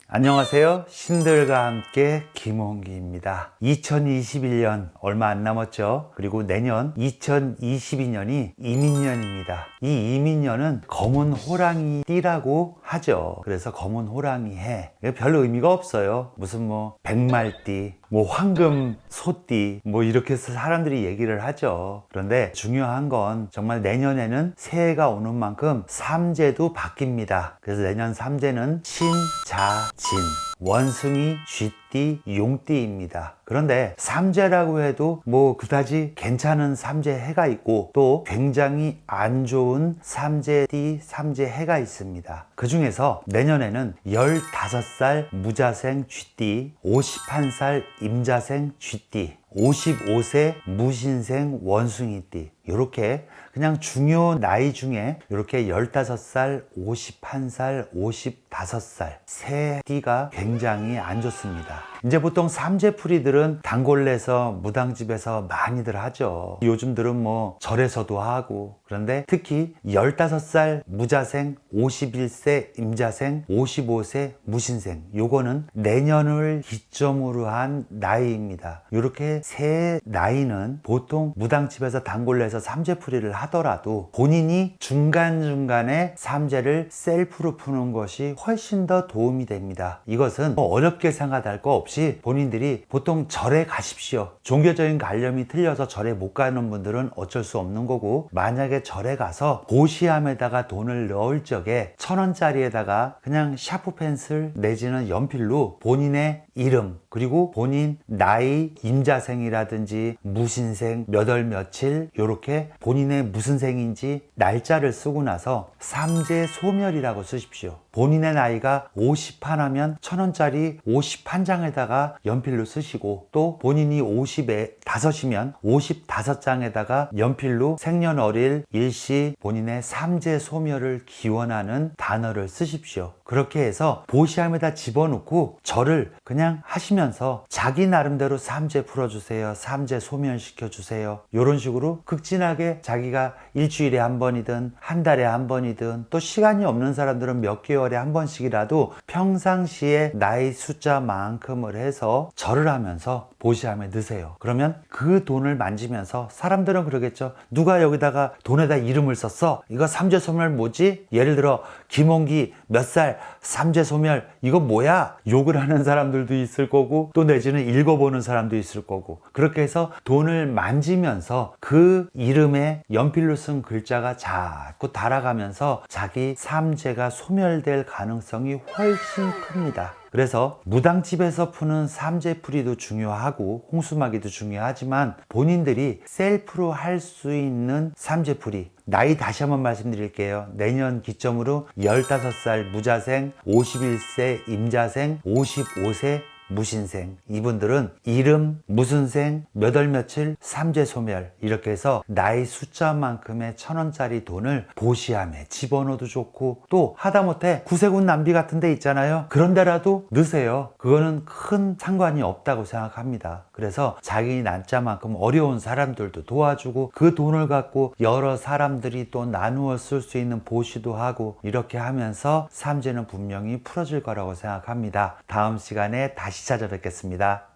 안녕하세요. 신들과 함께 김홍기입니다. 2021년 얼마 안 남았죠. 그리고 내년 2022년이 이민년입니다. 이 이민년은 검은 호랑이 띠라고 하죠. 그래서 검은 호랑이 해. 별 의미가 없어요. 무슨 백말띠, 황금 소띠, 이렇게 해서 사람들이 얘기를 하죠. 그런데 중요한 건 정말 내년에는 새해가 오는 만큼 삼재도 바뀝니다. 그래서 내년 삼재는 신, 자, 진, 원숭이, 쥐띠, 용띠입니다. 그런데 삼재라고 해도 그다지 괜찮은 삼재해가 있고 또 굉장히 안 좋은 삼재띠, 삼재해가 있습니다. 그 중에서 내년에는 15살 무자생 쥐띠, 51살 임자생 쥐띠, 55세 무신생 원숭이띠, 이렇게 그냥 중요 나이 중에 이렇게 15살, 51살, 55살 세 띠가 굉장히 안 좋습니다. 이제 보통 삼재풀이들은 단골내서 무당집에서 많이들 하죠. 요즘들은 절에서도 하고. 그런데 특히 15살 무자생, 51세 임자생, 55세 무신생, 요거는 내년을 기점으로 한 나이입니다. 이렇게 세 나이는 보통 무당집에서 단골내서 삼재풀이를 하더라도 본인이 중간중간에 삼재를 셀프로 푸는 것이 훨씬 더 도움이 됩니다. 이것은 어렵게 생각할 거 없이 본인들이 보통 절에 가십시오. 종교적인 관념이 틀려서 절에 못 가는 분들은 어쩔 수 없는 거고, 만약에 절에 가서 보시함에다가 돈을 넣을 적에 1,000원짜리에다가 그냥 샤프 펜슬 내지는 연필로 본인의 이름 그리고 본인 나이, 임자생이라든지 무신생, 몇 월 며칠 이렇게 본인의 무슨 생인지 날짜를 쓰고 나서 삼재 소멸이라고 쓰십시오. 본인의 나이가 50하면 1,000원짜리 51장에다가 연필로 쓰시고, 또 본인이 55이면 55장에다가 연필로 생년월일, 일시, 본인의 삼재 소멸을 기원하는 단어를 쓰십시오. 그렇게 해서 보시함에다 집어넣고 절을 그냥 하시면서 자기 나름대로 삼재 풀어주세요, 삼재 소멸시켜주세요, 이런 식으로 극진하게 자기가 일주일에 한 번이든 한 달에 한 번이든, 또 시간이 없는 사람들은 몇 개월에 한 번씩이라도 평상시에 나이 숫자만큼을 해서 절을 하면서 보시함에 넣으세요. 그러면 그 돈을 만지면서 사람들은 그러겠죠. 누가 여기다가 돈에다 이름을 썼어? 이거 삼재소멸 뭐지? 예를 들어 김홍기 몇 살 삼재소멸 이거 뭐야? 욕을 하는 사람들도 있을 거고, 또 내지는 읽어보는 사람도 있을 거고, 그렇게 해서 돈을 만지면서 그 이름에 연필로 쓴 글자가 자꾸 달아가면서 자기 삼재가 소멸될 가능성이 훨씬 큽니다. 그래서 무당집에서 푸는 삼재풀이도 중요하고 홍수마기도 중요하지만, 본인들이 셀프로 할 수 있는 삼재풀이, 나이 다시 한번 말씀드릴게요. 내년 기점으로 15살 무자생, 51세 임자생, 55세 무신생, 이분들은 이름, 무슨 생, 몇 월 며칠, 삼재소멸, 이렇게 해서 나이 숫자만큼의 1,000원짜리 돈을 보시함에 집어넣어도 좋고, 또 하다못해 구세군 남비 같은 데 있잖아요. 그런 데라도 넣으세요. 그거는 큰 상관이 없다고 생각합니다. 그래서 자기 날짜만큼 어려운 사람들도 도와주고, 그 돈을 갖고 여러 사람들이 또 나누어 쓸 수 있는 보시도 하고, 이렇게 하면서 삼재는 분명히 풀어질 거라고 생각합니다. 다음 시간에 다시 찾아뵙겠습니다.